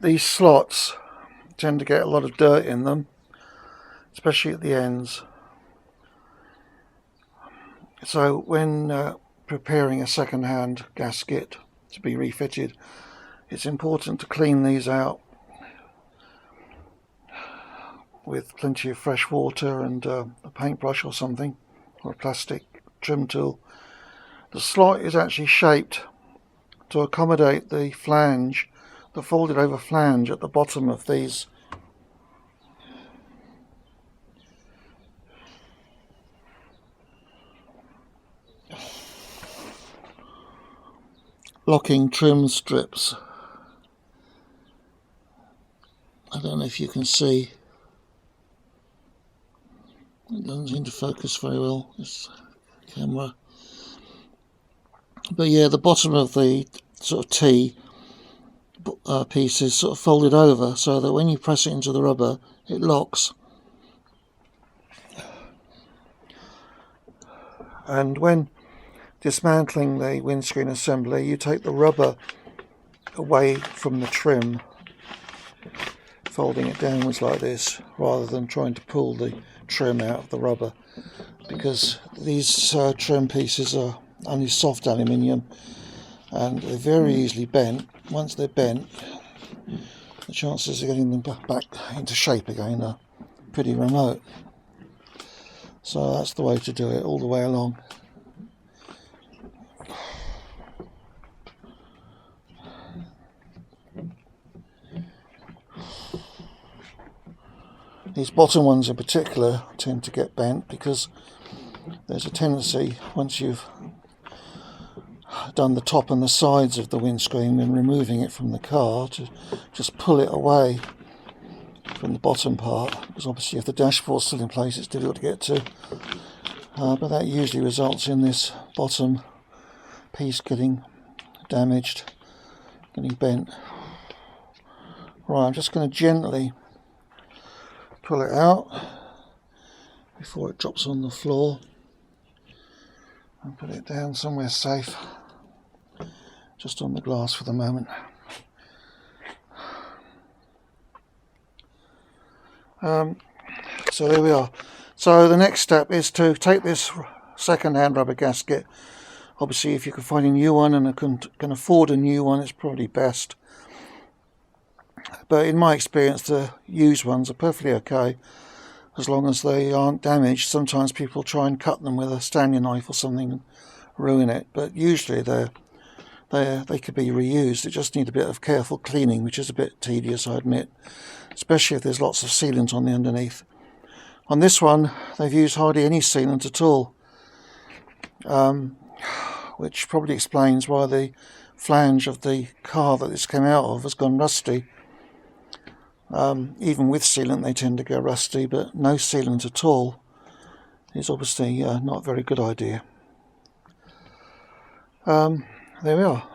these slots tend to get a lot of dirt in them, especially at the ends. So when preparing a second-hand gasket to be refitted, it's important to clean these out with plenty of fresh water and a paintbrush or something, or a plastic trim tool. The slot is actually shaped to accommodate the flange, the folded over flange at the bottom of these locking trim strips. I don't know if you can see. It doesn't seem to focus very well, this camera. But yeah, the bottom of the sort of T piece is sort of folded over so that when you press it into the rubber, it locks. And when dismantling the windscreen assembly, you take the rubber away from the trim, folding it downwards like this, rather than trying to pull the trim out of the rubber, because these trim pieces are only soft aluminium and they're very easily bent. Once they're bent, the chances of getting them back into shape again are pretty remote. So that's the way to do it all the way along. These bottom ones in particular tend to get bent because there's a tendency, once you've done the top and the sides of the windscreen when removing it from the car, to just pull it away from the bottom part, because obviously if the dashboard's still in place it's difficult to get to, but that usually results in this bottom piece getting damaged, getting bent. Right, I'm just going to gently pull it out before it drops on the floor and put it down somewhere safe, just on the glass for the moment. So there we are. So the next step is to take this second-hand rubber gasket. Obviously if you can find a new one and can afford a new one, it's probably best. But in my experience, the used ones are perfectly okay as long as they aren't damaged. Sometimes people try and cut them with a Stanley knife or something and ruin it, but usually they could be reused. It just needs a bit of careful cleaning, which is a bit tedious, I admit, especially if there's lots of sealant on the underneath. On this one, they've used hardly any sealant at all, which probably explains why the flange of the car that this came out of has gone rusty. Even with sealant they tend to go rusty, but no sealant at all is obviously not a very good idea. There we are.